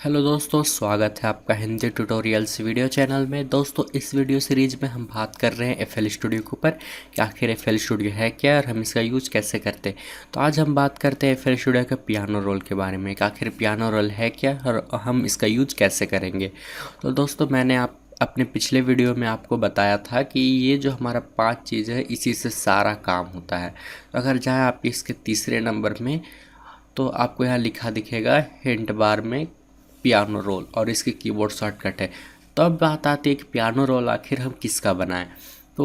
Hello दोस्तों, स्वागत है आपका हिंदी ट्यूटोरियल्स वीडियो चैनल में। दोस्तों, इस वीडियो सीरीज में हम बात कर रहे हैं एफएल स्टूडियो के ऊपर कि आखिर एफएल स्टूडियो है क्या और हम इसका यूज़ कैसे करते हैं। तो आज हम बात करते हैं एफएल स्टूडियो के पियानो रोल के बारे में कि आखिर पियानो रोल है क्या और हम इसका यूज कैसे करेंगे। तो दोस्तों, मैंने अपने पिछले वीडियो में आपको बताया था कि ये जो हमारा 5 चीज़ है इसी से सारा काम होता है। तो अगर जाए आप इसके तीसरे नंबर में, तो आपको यहाँ लिखा दिखेगा हिंट बार में पियानो रोल और इसके कीबोर्ड शॉर्टकट है। तो अब बात आती है कि पियानो रोल आखिर हम किसका बनाएं। तो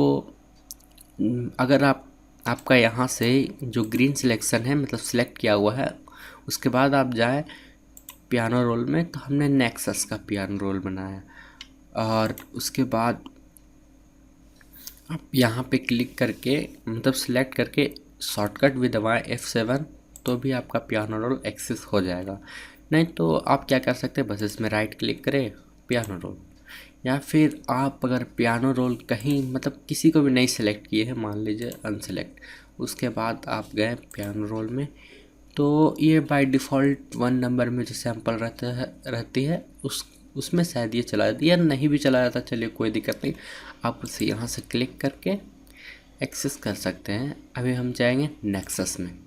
अगर आपका यहाँ से जो ग्रीन सिलेक्शन है, मतलब सिलेक्ट किया हुआ है, उसके बाद आप जाएं पियानो रोल में, तो हमने नेक्सस का पियानो रोल बनाया और उसके बाद आप यहाँ पे क्लिक करके, मतलब सिलेक्ट करके शॉर्टकट भी दबाएं F7, तो भी आपका पियानो रोल एक्सेस हो जाएगा। नहीं तो आप क्या कर सकते हैं, बस इसमें राइट क्लिक करें पियानो रोल, या फिर आप अगर पियानो रोल कहीं मतलब किसी को भी नहीं सिलेक्ट किए हैं, मान लीजिए अनसेलेक्ट, उसके बाद आप गए पियानो रोल में, तो ये बाय डिफ़ॉल्ट 1 नंबर में जो सैंपल रहती है उसमें शायद ये चला जाती है, या नहीं भी चला जाता, चलिए कोई दिक्कत नहीं। आप उसे यहाँ से क्लिक करके एक्सेस कर सकते हैं। अभी हम जाएंगे नेक्सस में।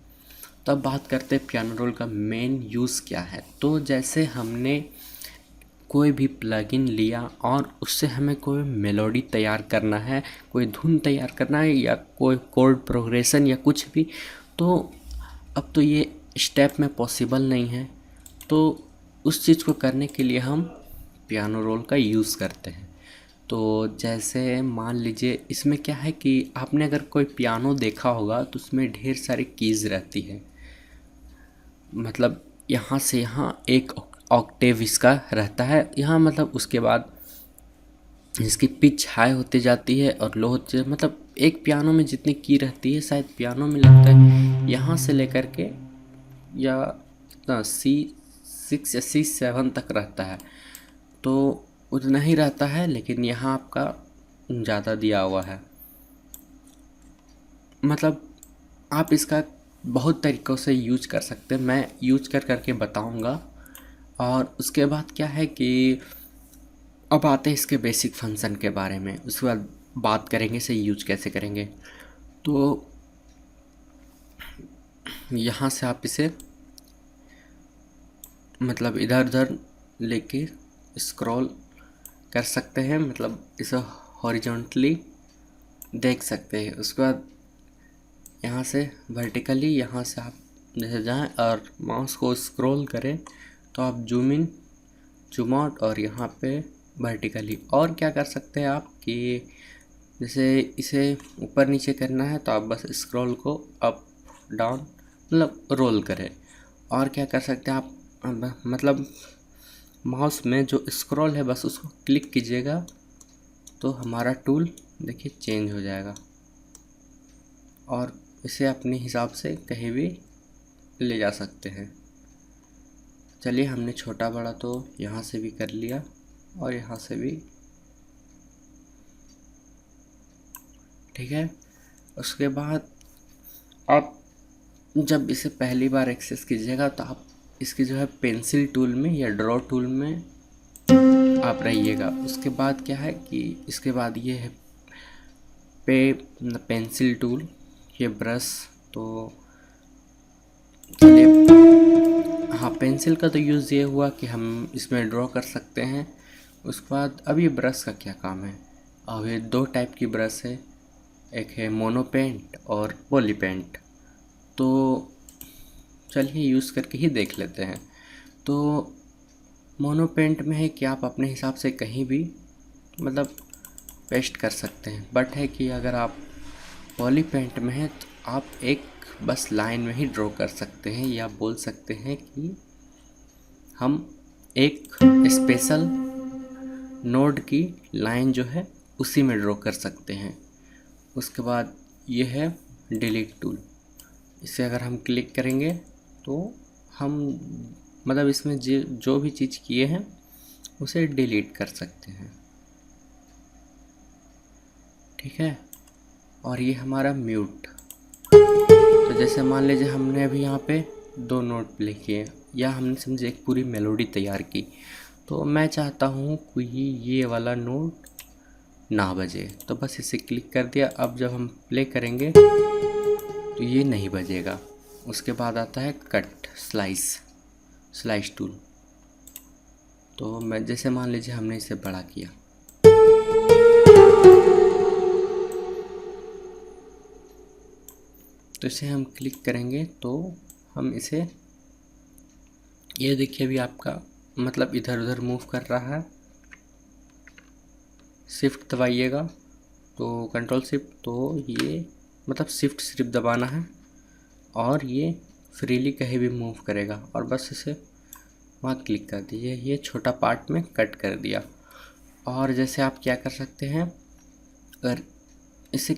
तो अब बात करते हैं पियानो रोल का मेन यूज़ क्या है। तो जैसे हमने कोई भी प्लगइन लिया और उससे हमें कोई मेलोडी तैयार करना है, कोई धुन तैयार करना है, या कोई कोर्ड प्रोग्रेशन या कुछ भी, तो अब तो ये स्टेप में पॉसिबल नहीं है। तो उस चीज़ को करने के लिए हम पियानो रोल का यूज़ करते हैं। तो जैसे मान लीजिए इसमें क्या है कि आपने अगर कोई पियानो देखा होगा तो उसमें ढेर सारी कीज़ रहती है, मतलब यहाँ से यहाँ एक ऑक्टेव इसका रहता है यहाँ, मतलब उसके बाद इसकी पिच हाई होती जाती है और लो होती है। मतलब एक पियानो में जितनी की रहती है, शायद पियानो में लगता है यहाँ से लेकर के या C6 या C7 तक रहता है, तो उतना ही रहता है, लेकिन यहाँ आपका ज़्यादा दिया हुआ है। मतलब आप इसका बहुत तरीक़ों से यूज कर सकते हैं, मैं यूज करके बताऊंगा। और उसके बाद क्या है कि अब आते हैं इसके बेसिक फंक्शन के बारे में, उसके बाद बात करेंगे इसे यूज कैसे करेंगे। तो यहाँ से आप इसे मतलब इधर उधर लेके स्क्रॉल कर सकते हैं, मतलब इसे हॉरिजॉन्टली देख सकते हैं। उसके बाद यहाँ से वर्टिकली, यहाँ से आप जैसे जाएं और माउस को स्क्रॉल करें तो आप जूम इन जूम आउट, और यहाँ पे वर्टिकली। और क्या कर सकते हैं आप कि जैसे इसे ऊपर नीचे करना है तो आप बस स्क्रॉल को अप डाउन मतलब रोल करें। और क्या कर सकते हैं आप, मतलब माउस में जो स्क्रॉल है बस उसको क्लिक कीजिएगा तो हमारा टूल देखिए चेंज हो जाएगा, और इसे अपने हिसाब से कहीं भी ले जा सकते हैं। चलिए, हमने छोटा बड़ा तो यहाँ से भी कर लिया और यहाँ से भी, ठीक है। उसके बाद आप जब इसे पहली बार एक्सेस कीजिएगा तो आप इसकी जो है पेंसिल टूल में या ड्रॉ टूल में आप रहिएगा। उसके बाद क्या है कि इसके बाद ये है पेंसिल टूल, ये ब्रश। तो चलिए, हाँ, पेंसिल का तो यूज़ ये हुआ कि हम इसमें ड्रॉ कर सकते हैं। उसके बाद अब ये ब्रश का क्या काम है। अब ये 2 टाइप की ब्रश है, एक है मोनो पेंट और पॉली पेंट। तो चलिए यूज़ करके ही देख लेते हैं। तो मोनो पेंट में है कि आप अपने हिसाब से कहीं भी मतलब पेस्ट कर सकते हैं, बट है कि अगर आप पॉली पेंट में है तो आप एक बस लाइन में ही ड्रॉ कर सकते हैं, या बोल सकते हैं कि हम एक स्पेशल नोड की लाइन जो है उसी में ड्रॉ कर सकते हैं। उसके बाद ये है डिलीट टूल, इसे अगर हम क्लिक करेंगे तो हम मतलब इसमें जो भी चीज़ किए हैं उसे डिलीट कर सकते हैं, ठीक है। और ये हमारा म्यूट। तो जैसे मान लीजिए हमने अभी यहाँ पे 2 नोट प्ले किए, या हमने समझे एक पूरी मेलोडी तैयार की। तो मैं चाहता हूँ कोई ये वाला नोट ना बजे, तो बस इसे क्लिक कर दिया। अब जब हम प्ले करेंगे तो ये नहीं बजेगा। उसके बाद आता है कट स्लाइस टूल। तो मैं जैसे मान लीजिए हमने इसे बड़ा किया, तो इसे हम क्लिक करेंगे तो हम इसे, ये देखिए अभी आपका मतलब इधर उधर मूव कर रहा है। शिफ्ट दबाइएगा तो कंट्रोल शिफ्ट, तो ये मतलब शिफ्ट सिर्फ दबाना है और ये फ्रीली कहीं भी मूव करेगा। और बस इसे वहाँ क्लिक कर दीजिए, ये छोटा पार्ट में कट कर दिया। और जैसे आप क्या कर सकते हैं, अगर इसे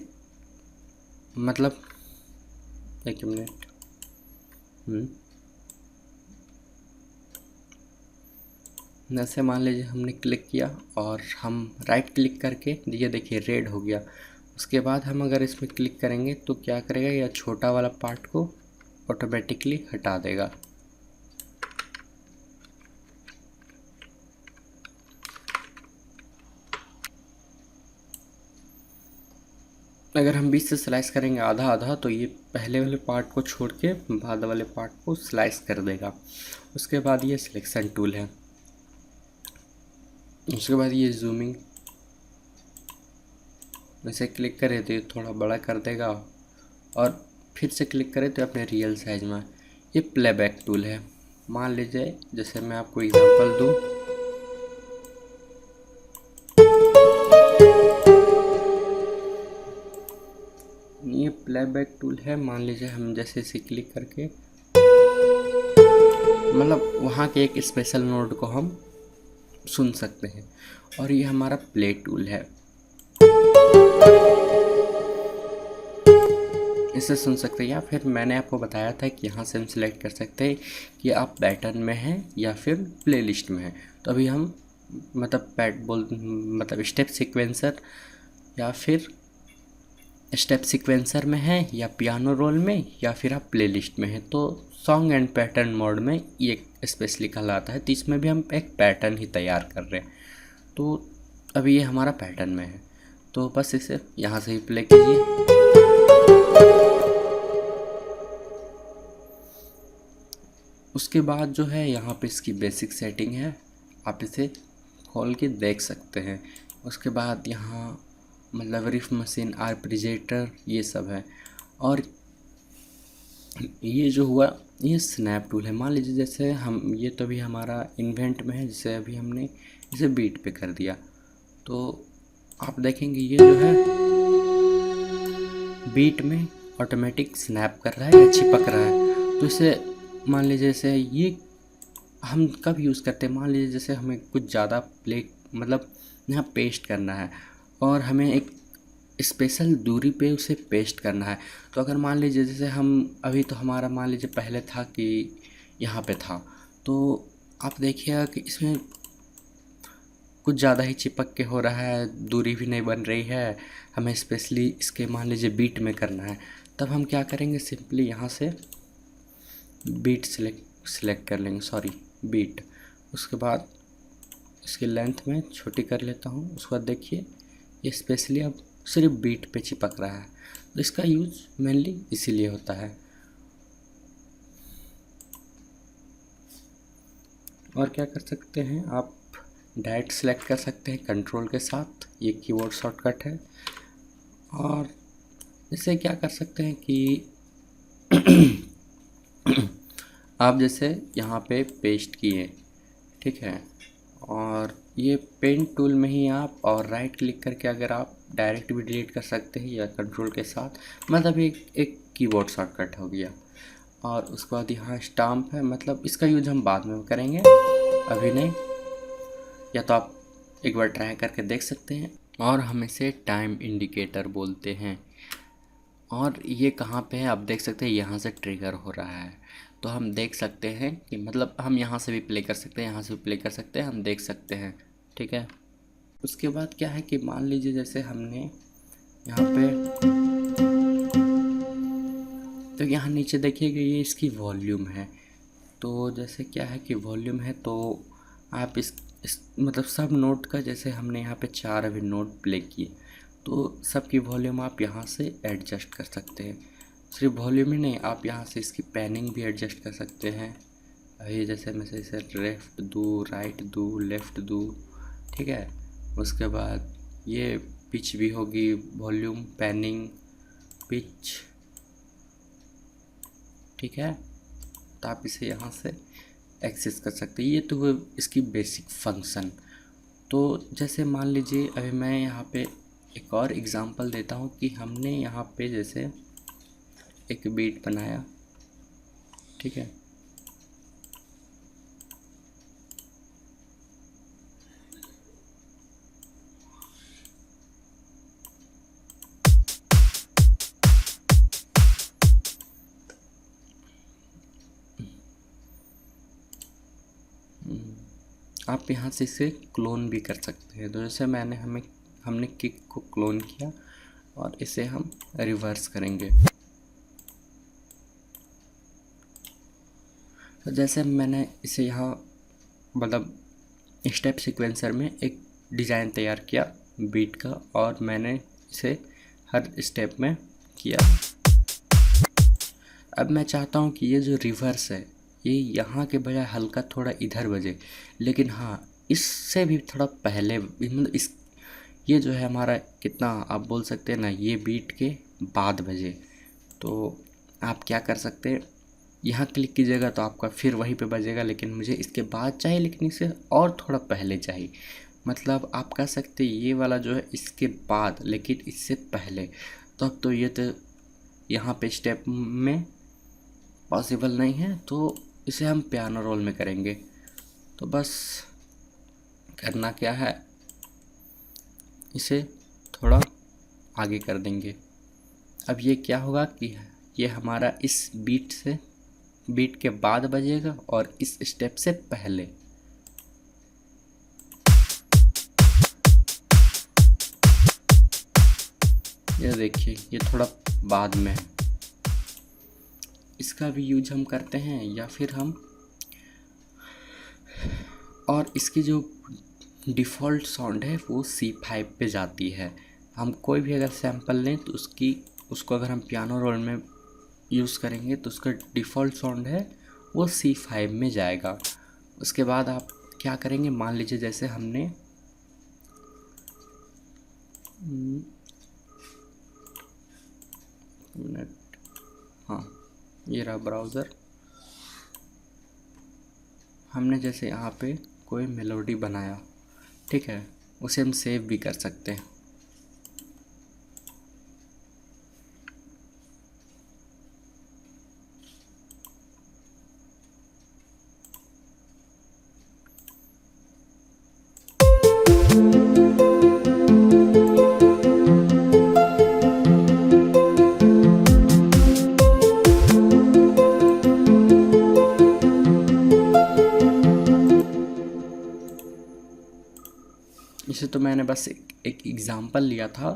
मतलब एक मिनट, जैसे मान लीजिए हमने क्लिक किया और हम राइट क्लिक करके, ये देखिए रेड हो गया। उसके बाद हम अगर इसमें क्लिक करेंगे तो क्या करेगा, यह छोटा वाला पार्ट को ऑटोमेटिकली हटा देगा। अगर हम बीच से स्लाइस करेंगे आधा आधा, तो ये पहले वाले पार्ट को छोड़ के बाद वाले पार्ट को स्लाइस कर देगा। उसके बाद ये सिलेक्शन टूल है, उसके बाद ये जूमिंग, इसे क्लिक करें तो ये थोड़ा बड़ा कर देगा और फिर से क्लिक करें तो अपने रियल साइज में। ये प्लेबैक टूल है। मान लीजिए जैसे मैं आपको एग्जांपल दूं, ये प्लेबैक टूल है। मान लीजिए हम जैसे इसे क्लिक करके मतलब वहाँ के एक स्पेशल नोट को हम सुन सकते हैं। और ये हमारा प्ले टूल है, इसे सुन सकते हैं। या फिर मैंने आपको बताया था कि यहाँ से हम सिलेक्ट कर सकते हैं कि आप पैटर्न में हैं या फिर प्लेलिस्ट में हैं। तो अभी हम मतलब स्टेप सीक्वेंसर या फिर स्टेप सीक्वेंसर में हैं, या पियानो रोल में, या फिर आप प्लेलिस्ट में हैं। तो सॉन्ग एंड पैटर्न मोड में ये स्पेशली कहलाता है। तो इसमें भी हम एक पैटर्न ही तैयार कर रहे हैं। तो अभी ये हमारा पैटर्न में है, तो बस इसे यहाँ से ही प्ले कीजिए। उसके बाद जो है यहाँ पे इसकी बेसिक सेटिंग है, आप इसे खोल के देख सकते हैं। उसके बाद यहाँ मतलब रिफ मशीन, आर्पेजिएटर, ये सब है। और ये जो हुआ ये स्नैप टूल है। मान लीजिए जैसे हम ये तो अभी हमारा इन्वेंट में है, जैसे अभी हमने इसे बीट पे कर दिया, तो आप देखेंगे ये जो है बीट में ऑटोमेटिक स्नैप कर रहा है या चिपक रहा है। तो इसे मान लीजिए जैसे ये हम कब यूज़ करते हैं, मान लीजिए जैसे हमें कुछ ज़्यादा प्ले मतलब यहाँ पेस्ट करना है और हमें एक स्पेशल दूरी पे उसे पेस्ट करना है। तो अगर मान लीजिए जैसे हम अभी तो हमारा मान लीजिए पहले था कि यहाँ पे था, तो आप देखिएगा कि इसमें कुछ ज़्यादा ही चिपक के हो रहा है, दूरी भी नहीं बन रही है। हमें स्पेशली इसके मान लीजिए बीट में करना है, तब हम क्या करेंगे, सिंपली यहाँ से बीट सिलेक्ट कर लेंगे, सॉरी बीट। उसके बाद इसकी लेंथ में छोटी कर लेता हूँ। उसके बाद देखिए ये स्पेशली अब सिर्फ बीट पे चिपक रहा है। तो इसका यूज़ मेनली इसीलिए होता है। और क्या कर सकते हैं, आप डायरेक्ट सेलेक्ट कर सकते हैं कंट्रोल के साथ, ये कीबोर्ड शॉर्टकट है। और इससे क्या कर सकते हैं कि आप जैसे यहाँ पे पेस्ट किए, ठीक है, और ये पेन टूल में ही आप और राइट क्लिक करके अगर आप डायरेक्ट भी डिलीट कर सकते हैं या कंट्रोल के साथ, मतलब एक कीबोर्ड शॉर्टकट हो गया। और उसके बाद यहाँ स्टाम्प है, मतलब इसका यूज हम बाद में करेंगे, अभी नहीं। या तो आप एक बार ट्राई करके देख सकते हैं। और हम इसे टाइम इंडिकेटर बोलते हैं। और ये कहाँ पे है आप देख सकते हैं, यहाँ से ट्रिगर हो रहा है। तो हम देख सकते हैं कि मतलब हम यहाँ से भी प्ले कर सकते हैं, यहाँ से भी प्ले कर सकते हैं, हम देख सकते हैं, ठीक है। उसके बाद क्या है कि मान लीजिए जैसे हमने यहाँ पे, तो यहाँ नीचे देखिएगा ये इसकी वॉल्यूम है। तो जैसे क्या है कि वॉल्यूम है, तो आप इस मतलब सब नोट का, जैसे हमने यहाँ पे 4 अभी नोट प्ले किए, तो सबकी वॉल्यूम आप यहाँ से एडजस्ट कर सकते हैं। सिर्फ वॉल्यूम ही नहीं, आप यहाँ से इसकी पैनिंग भी एडजस्ट कर सकते हैं। अभी जैसे मैं इसे लेफ़्ट दूँ, राइट दूँ, लेफ़्ट दूँ, ठीक है। उसके बाद ये पिच भी होगी, वॉल्यूम, पैनिंग, पिच, ठीक है। तो आप इसे यहाँ से एक्सेस कर सकते हैं। ये तो हुए इसकी बेसिक फंक्शन। तो जैसे मान लीजिए अभी मैं यहाँ पे एक और एग्ज़ाम्पल देता हूँ कि हमने यहाँ पे जैसे एक बीट बनाया, ठीक है। आप यहाँ से इसे क्लोन भी कर सकते हैं। तो जैसे हमने किक को क्लोन किया और इसे हम रिवर्स करेंगे। तो जैसे मैंने इसे यहाँ मतलब स्टेप सीक्वेंसर में एक डिज़ाइन तैयार किया बीट का, और मैंने इसे हर स्टेप में किया। अब मैं चाहता हूँ कि ये जो रिवर्स है ये यहाँ के बजाय हल्का थोड़ा इधर बजे, लेकिन हाँ इससे भी थोड़ा पहले, मतलब इस ये जो है हमारा कितना, आप बोल सकते हैं ना, ये बीट के बाद बजे। तो आप क्या कर सकते हैं, यहाँ क्लिक कीजिएगा तो आपका फिर वहीं पे बजेगा, लेकिन मुझे इसके बाद चाहिए, लेकिन इसे और थोड़ा पहले चाहिए। मतलब आप कह सकते हैं ये वाला जो है इसके बाद लेकिन इससे पहले। तो अब तो ये तो यहाँ पे स्टेप में पॉसिबल नहीं है, तो इसे हम पियानो रोल में करेंगे। तो बस करना क्या है, इसे थोड़ा आगे कर देंगे। अब ये क्या होगा कि ये हमारा इस बीट के बाद बजेगा और इस स्टेप से पहले। ये देखिए ये थोड़ा बाद में है। इसका भी यूज हम करते हैं, या फिर हम, और इसकी जो डिफ़ॉल्ट साउंड है वो C5 पे जाती है। हम कोई भी अगर सैंपल लें तो उसको अगर हम पियानो रोल में यूज़ करेंगे तो उसका डिफ़ॉल्ट साउंड है वो C5 में जाएगा। उसके बाद आप क्या करेंगे, मान लीजिए जैसे हमने हाँ ये रहा ब्राउज़र। हमने जैसे यहाँ पे कोई मेलोडी बनाया, ठीक है, उसे हम सेव भी कर सकते हैं। इसे तो मैंने बस एक एग्ज़ाम्पल लिया था,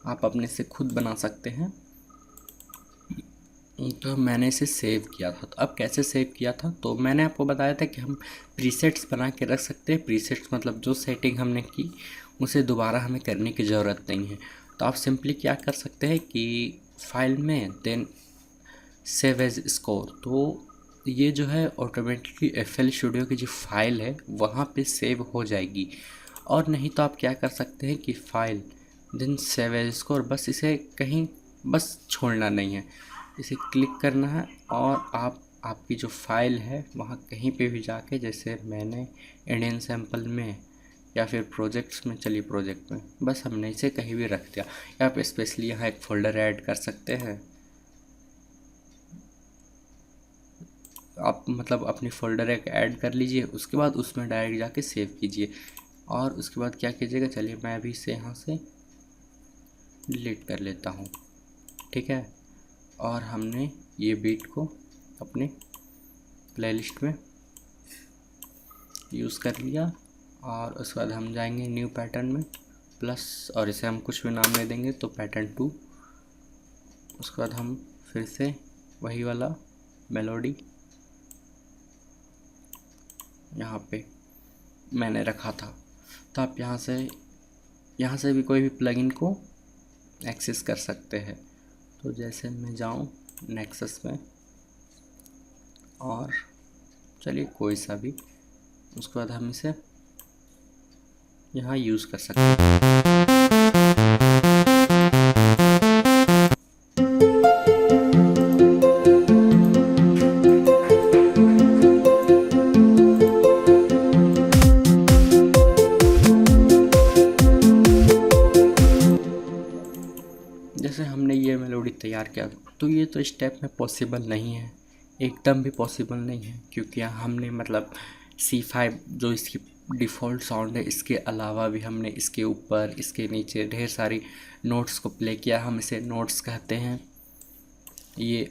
आप अपने से खुद बना सकते हैं। तो मैंने इसे सेव किया था। तो अब कैसे सेव किया था, तो मैंने आपको बताया था कि हम प्रीसेट्स बना के रख सकते हैं। प्रीसेट्स मतलब जो सेटिंग हमने की उसे दोबारा हमें करने की ज़रूरत नहीं है। तो आप सिंपली क्या कर सकते हैं कि फाइल में देन सेव एज स्कोर, तो ये जो है ऑटोमेटिकली FL स्टूडियो की जो फाइल है वहाँ पे सेव हो जाएगी। और नहीं तो आप क्या कर सकते हैं कि file then save as score, बस इसे कहीं बस छोड़ना नहीं है, इसे क्लिक करना है और आपकी जो फाइल है वहाँ कहीं पे भी जाके, जैसे मैंने इंडियन सैम्पल में या फिर प्रोजेक्ट्स में, चलिए प्रोजेक्ट में, बस हमने इसे कहीं भी रख दिया। या आप स्पेशली यहाँ एक फ़ोल्डर ऐड कर सकते हैं। आप मतलब अपनी फ़ोल्डर एक ऐड कर लीजिए, उसके बाद उसमें डायरेक्ट जाके सेव कीजिए। और उसके बाद क्या कीजिएगा, चलिए मैं अभी इसे यहाँ से डिलीट कर लेता हूँ, ठीक है। और हमने ये बीट को अपने प्लेलिस्ट में यूज़ कर लिया। और उसके बाद हम जाएंगे न्यू पैटर्न में प्लस, और इसे हम कुछ भी नाम नहीं देंगे तो पैटर्न 2। उसके बाद हम फिर से वही वाला मेलोडी यहाँ पे मैंने रखा था। तो आप यहाँ से भी कोई भी प्लगइन को एक्सेस कर सकते हैं। तो जैसे मैं जाऊँ नेक्सस में और चलिए कोई सा भी, उसके बाद हम इसे यहाँ यूज़ कर सकते हैं। जैसे हमने ये मेलोडी तैयार किया, तो ये तो स्टेप में पॉसिबल नहीं है, एकदम भी पॉसिबल नहीं है, क्योंकि हमने मतलब C5 जो इसकी डिफ़ॉल्ट साउंड है, इसके अलावा भी हमने इसके ऊपर इसके नीचे ढेर सारी नोट्स को प्ले किया। हम इसे नोट्स कहते हैं। ये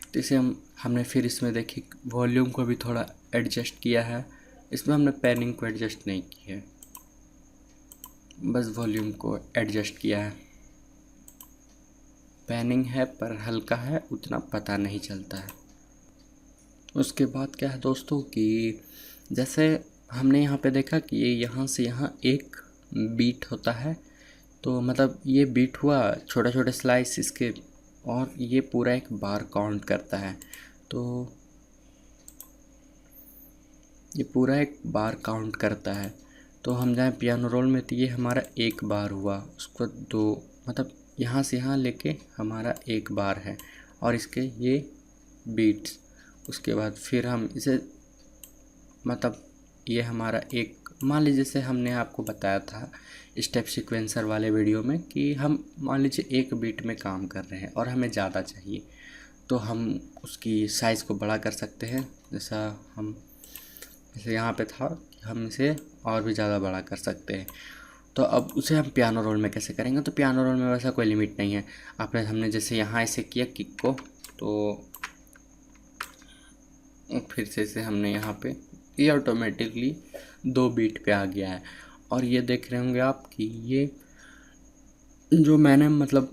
तो इसे हमने फिर इसमें देखिए वॉल्यूम को भी थोड़ा एडजस्ट किया है। इसमें हमने पैनिंग को एडजस्ट नहीं किया है, बस वॉल्यूम को एडजस्ट किया है। पैनिंग है पर हल्का है, उतना पता नहीं चलता है। उसके बाद क्या है दोस्तों कि जैसे हमने यहाँ पे देखा कि ये यहाँ से यहाँ एक बीट होता है, तो मतलब ये बीट हुआ छोटे छोटे स्लाइस इसके, और ये पूरा एक बार काउंट करता है। तो ये पूरा एक बार काउंट करता है। तो हम जाएँ पियानो रोल में, तो ये हमारा एक बार हुआ, उसको दो, मतलब यहाँ से यहाँ लेके हमारा एक बार है, और इसके ये बीट्स। उसके बाद फिर हम इसे मतलब ये हमारा एक, मान लीजिए जैसे हमने आपको बताया था स्टेप सीक्वेंसर वाले वीडियो में कि हम मान लीजिए एक बीट में काम कर रहे हैं और हमें ज़्यादा चाहिए, तो हम उसकी साइज़ को बड़ा कर सकते हैं। जैसे यहाँ पे था, हम इसे और भी ज़्यादा बड़ा कर सकते हैं। तो अब उसे हम पियानो रोल में कैसे करेंगे? तो पियानो रोल में वैसा कोई लिमिट नहीं है। हमने जैसे यहाँ ऐसे किया किक को, तो फिर से इसे हमने यहाँ पे, ये ऑटोमेटिकली 2 बीट पे आ गया है। और ये देख रहे होंगे आप कि ये जो मैंने मतलब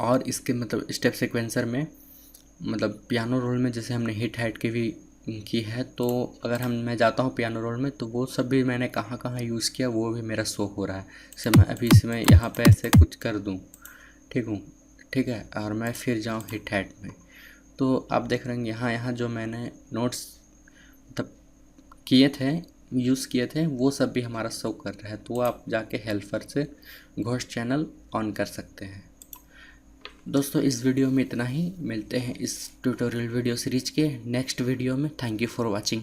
और इसके मतलब स्टेप सीक्वेंसर में मतलब पियानो रोल में जैसे हमने हिट हाइट की भी की है, तो अगर मैं जाता हूँ पियानो रोल में, तो वो सब भी मैंने कहाँ कहाँ यूज़ किया वो भी मेरा शो हो रहा है। जैसे मैं अभी इसमें यहाँ पे ऐसे कुछ कर दूँ, ठीक है, और मैं फिर जाऊँ हिट हाइट में, तो आप देख रहे हैं यहाँ जो मैंने नोट्स मतलब यूज़ किए थे वो सब भी हमारा शो कर रहा है। तो आप जाके हेल्पर से घोस्ट चैनल ऑन कर सकते हैं। दोस्तों इस वीडियो में इतना ही, मिलते हैं इस ट्यूटोरियल वीडियो सीरीज के नेक्स्ट वीडियो में। Thank you for watching.